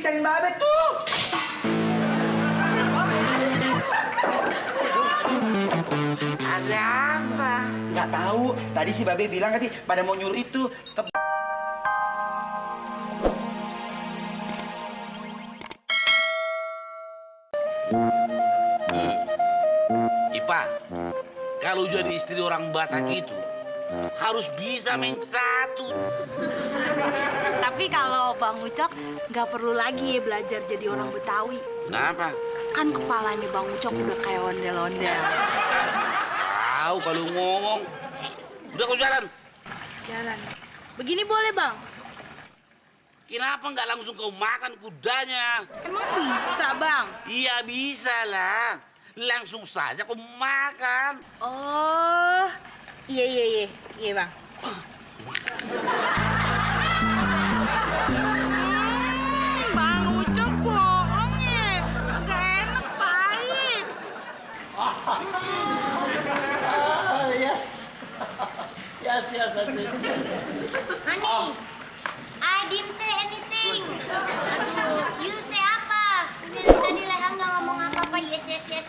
dicariin Mbak Abe tuh. Ada apa? Nggak tahu. Tadi si Babe bilang katanya pada mau nyuruh itu ke... Ipa, kalau jadi istri orang Batak itu harus bisa main satu. Tapi kalau Bang Ucok nggak perlu lagi ya belajar jadi orang Betawi. Kenapa? Kan kepalanya Bang Ucok udah kayak ondel-ondel. Tahu kalau ngomong. Udah kau jalan. Jalan. Begini boleh Bang? Kenapa nggak langsung kau makan kudanya? Emang bisa Bang? Iya bisa lah. Langsung saja kau makan. Oh, iya Bang. Bang Ucok bohong ya, nggak enak pahit. Yes, that's it. Honey, I didn't say anything. Aduh, you say apa? Dari tadi Leha nggak ngomong apa-apa, yes aja.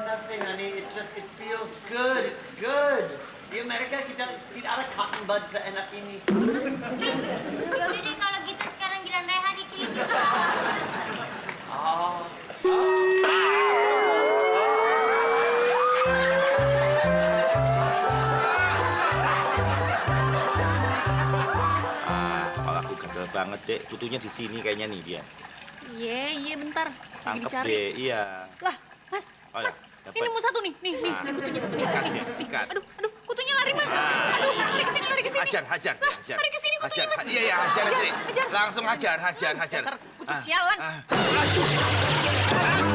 Nothing, honey. It's just, it feels good. It's good. Di Amerika kita tidak ada cotton buds seenak ini. Yaudah deh kalau gitu sekarang giliran Leha dikilik yuk. Kalau aku gatel banget, Dek. Kutunya di sini kayaknya nih dia. Iya, bentar. Lagi Tangkep, dicari. Dek. Iya. Lah, Mas, Oh, ya, Mas, dapat. ini nemu satu nih, nih, Ah, kutunya. sikat, Dek, sikat. Aduh, kutunya lari Mas. Aduh, lari ke sini. Hajar. Lari ke sini kutunya Mas. Iya, hajar aja. Hajar. Langsung hajar. Dasar kutu sialan.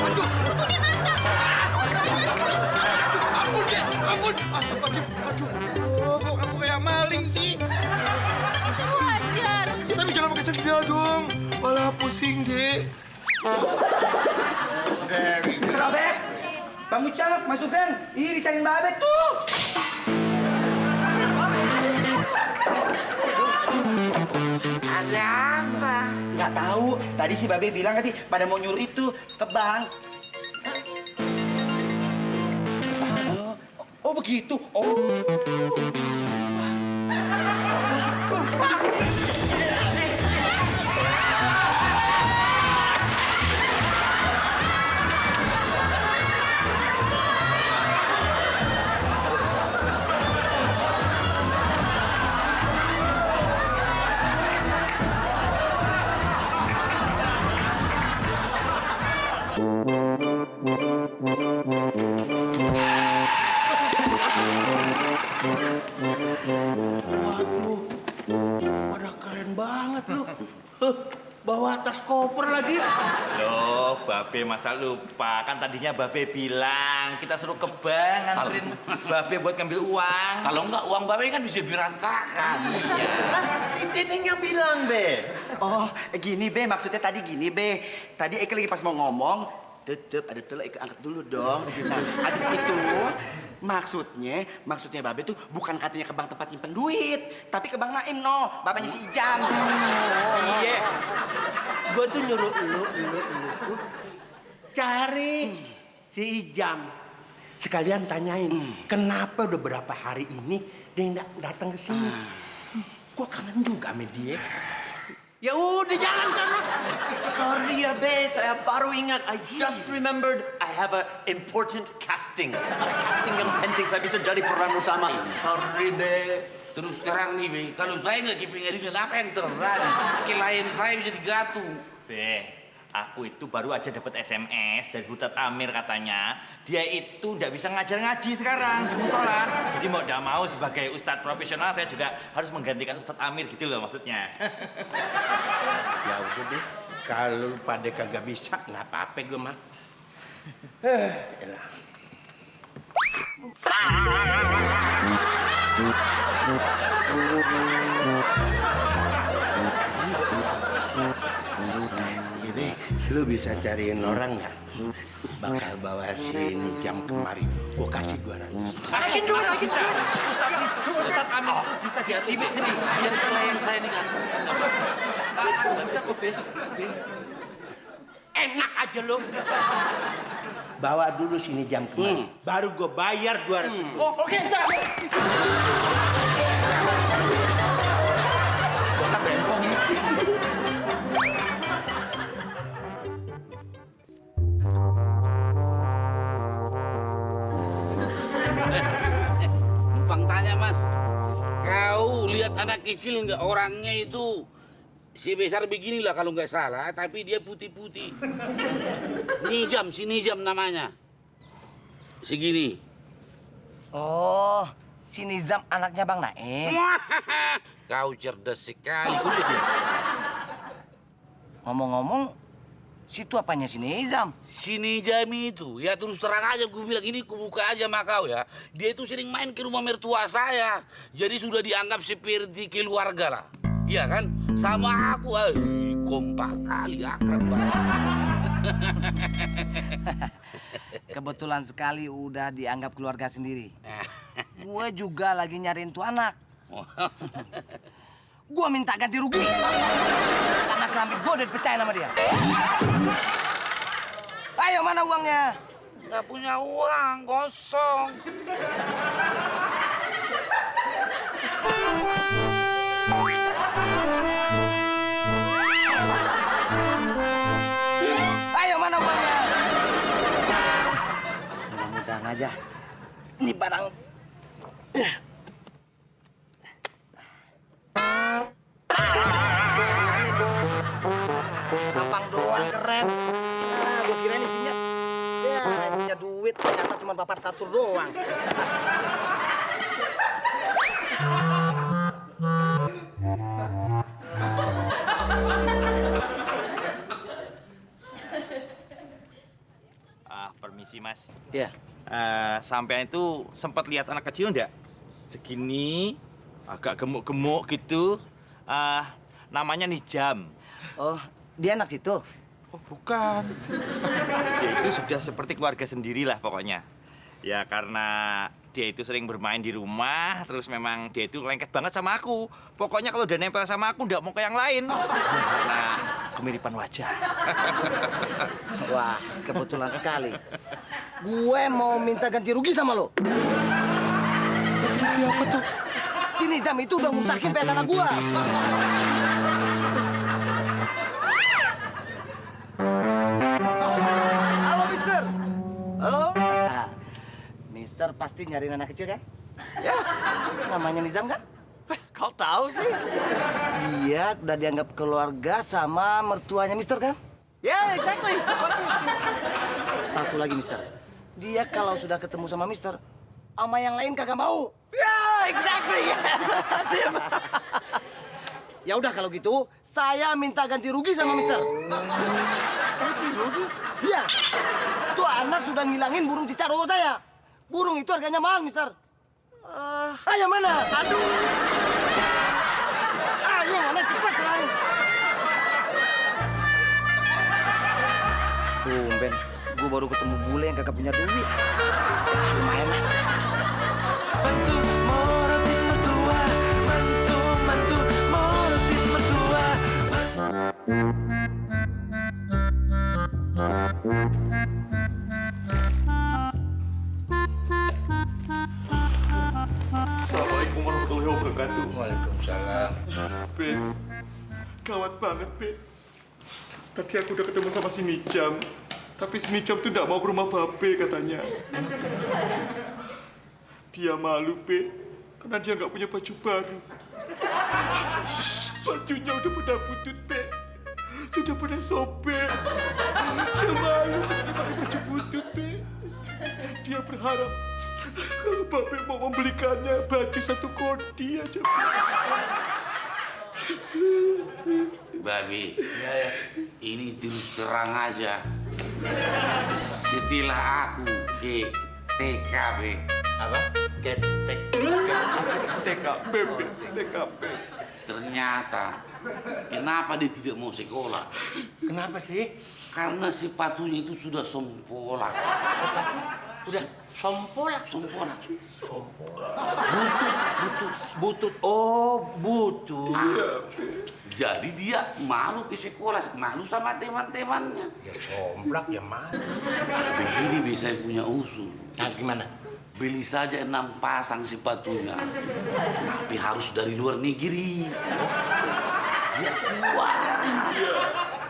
Aduh. Kutunya nantang. Ampun, Dek. Ampun. Aduh. Oh, kok kamu kayak maling sih? Itu hajar. Tapi jangan pakai sendal dong. Malah pusing, Dek. Mr. Abe, Bang Ucok, masukkan. Ih, dicariin Mbak Abe tuh. Ada apa? Nggak tahu. Tadi si Babe bilang katanya pada mau nyuruh itu ke bank. Oh begitu. Oh. Waduh, pada keren banget lu. Bawa tas koper lagi. Loh, Babe masa lupa? Kan tadinya Babe bilang kita suruh ke bank nganterin Babe buat ngambil uang. Kalau enggak uang Babe kan bisa berantakan. Si Titing yang bilang, Be. Oh, gini Be, maksudnya tadi gini Be. Tadi Eke lagi pas mau ngomong, tutup, ada tuh Eke angkat dulu dong. Nah, abis itu maksudnya Babe tuh bukan katanya ke bank tempat nyimpen duit, tapi ke Bang Naim, no, bapaknya si Ijam. Iya. Gue tuh nyuruh lu tuh cari si Ijam. Sekalian tanyain, kenapa udah berapa hari ini dia nggak datang ke sini. Gue kangen juga sama dia. Ya udah jangan sana. Sorry ya, Be. Saya baru ingat. I just remembered I have a important casting. Ada casting yang penting. Saya bisa jadi peran utama. Sorry, Be. Terus terang nih, Be. Kalau saya nggak kepingin apa yang terjadi? Klien saya bisa digatu. Be, aku itu baru aja dapat SMS dari Ustadz Amir katanya dia itu nggak bisa ngajar ngaji sekarang di musola. Jadi mau nggak mau sebagai ustadz profesional saya juga harus menggantikan Ustadz Amir gitu loh maksudnya. Ya udah deh. Kalau pada kagak bisa, nggak apa-apa gue mah. Elah. Jadi, lu bisa cariin orang nggak bakal bawa sini jam kemari? Gue kasih 200. I can do it. Ustadz Amin itu bisa diatur. Sini, biar klien saya nih kan. Bisa kok, Be. Enak aja lo. Bawa dulu sini jam kemari. Baru gue bayar 200. Oh, oke, Ustaz. Botak rempong. Numpang tanya, Mas. Kau lihat anak kecil nggak? Orangnya itu si besar beginilah kalau nggak salah, tapi dia putih-putih. Nijam, si Nijam namanya. Segini. Oh, si Nizam anaknya Bang Naim. Kau cerdas sekali. Kau lihat ya? Ngomong-ngomong, situ apanya si Nizam? Si Nijam itu, ya terus terang aja gue bilang ini, kubuka aja sama kau ya. Dia itu sering main ke rumah mertua saya. Jadi sudah dianggap seperti keluarga lah. Iya kan? Sama aku, kompak kali, akrab banget. Kebetulan sekali udah dianggap keluarga sendiri. Gue juga lagi nyariin tuh anak. Gue minta ganti rugi. Karena keramik gue udah dipecahin sama dia. Ayo, mana uangnya? Nggak punya uang, kosong. Ayo, mana uangnya? Mudah-mudahan aja. Ini barang... Tampang doang keren. Nah, gue kirain isinya... Ya, isinya duit. Ternyata cuma papat katur doang. Permisi, Mas. Iya. Sampean itu sempat lihat anak kecil enggak? Segini, agak gemuk-gemuk gitu. Namanya Nijam. Oh, dia anak situ? Oh, bukan. Dia itu sudah seperti keluarga sendirilah pokoknya. Ya karena dia itu sering bermain di rumah, terus memang dia itu lengket banget sama aku. Pokoknya kalau udah nempel sama aku, nggak mau ke yang lain. Karena kemiripan wajah. Wah, kebetulan sekali. Gue mau minta ganti rugi sama lo. Ganti rugi apa tuh? Si Nizam itu udah ngerusakin PS anak gue. Halo, Mister. Halo? Mister pasti nyariin anak kecil kan? Yes. Namanya Nizam kan? Kau tahu sih? Dia udah dianggap keluarga sama mertuanya Mister kan? Yeah, exactly. Satu lagi Mister. Dia kalau sudah ketemu sama Mister, sama yang lain kagak mau. Yeah, exactly. Ya udah kalau gitu, saya minta ganti rugi sama Mister. Ganti rugi? Iya. Tuh anak sudah ngilangin burung cicaro saya. Burung itu harganya mahal, Mister. Ayo mana? Aduh. Ayo mana cepat selain. Tumben, gue baru ketemu bule yang kagak punya duit. Lumayan lah. Mantu morotin mertua, mantu morotin mertua. Assalamualaikum warahmatullahi wabarakatuh. Waalaikumsalam. Be, gawat banget, Be. Tadi aku udah ketemu sama si Nijam. Tapi si Nijam tuh nggak mau ke rumah Babe katanya. Dia malu, Be. Karena dia nggak punya baju baru. Bajunya udah pada butut, Be. Sudah pada sobek. Dia malu kesini pakai baju butut, Be. Dia berharap kalau Babe mau membelikannya baju satu kodi aja, Be. Babi, ini terus terang aja. Setelah aku ke TKP. Apa? TKP, Be. TKP. Ternyata, kenapa dia tidak mau sekolah? Kenapa sih? Karena sepatunya itu sudah sempola. Udah Sompolak. Sompolak. Butut. Oh, butut. Jadi dia malu ke sekolah, malu sama teman-temannya. Ya somplak ya mah. Begini bisa punya usul. Nah, gimana? Beli saja 6 pasang sepatunya. Tapi harus dari luar negeri. Dia keluar.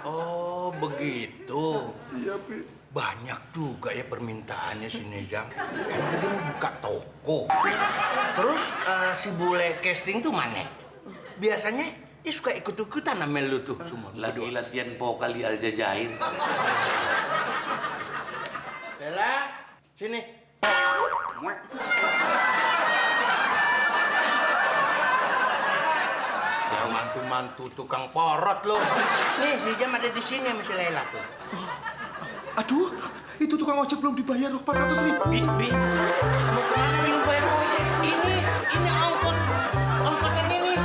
Oh, begitu. Iya, Pi. Banyak juga ya permintaannya si Nizam. Emang dia mau buka toko. Terus si bule casting tuh mana? Biasanya dia suka ikut-ikutan sama lu tuh semua. Lagi latihan vokal di Aljazair. Bella, sini. Ya mantu-mantu tukang porot lo. Nih si Jam ada di sini sama si Lela tuh. Aduh, itu tukang ojek belum dibayar 400.000. Bi, mau kemana belum bayar ojek? Ini ongkos yang ini.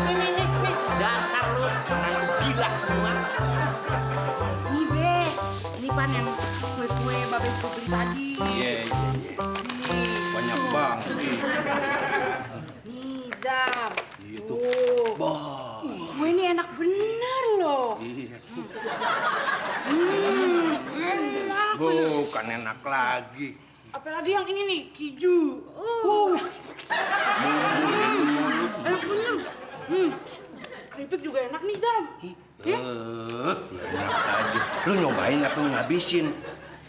Dasar lu, mantu gila semua. Nih, Be. Ini pan yang kue-kue Babe suruh beli tadi. Iya. Banyak banget. Nih, Zam. Itu. Tuh. Kue ini enak bener loh. Iya. Enak. Bukan enak lagi. Apalagi yang ini nih, keju. Enak bener. Keripik juga enak nih, Zam. Enak aja. Lu nyobain apa lu ngabisin?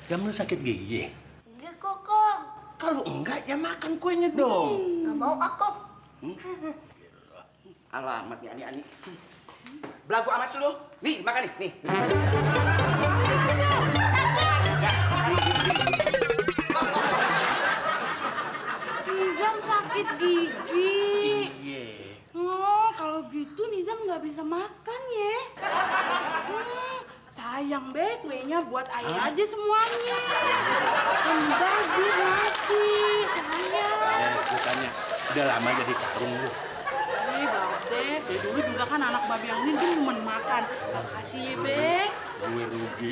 Jam lu sakit gigi? Enggak kok, Kong. Kalau enggak, ya makan kuenya dong. Nggak mau aku. Alamat nih, Ani. Belagu amat sih lu. Nih, makan nih. Nizam sakit gigi. Iya. Oh, kalau gitu Nizam nggak bisa makan ya. Sayang Be, kuenya buat ayah aja semuanya. Enggak sih nanti, sayang. Bukannya udah lama jadi karung lu. Babe, dari dulu juga kan anak Babe yang ini demen makan. Makasih ya, Be. Gue rugi.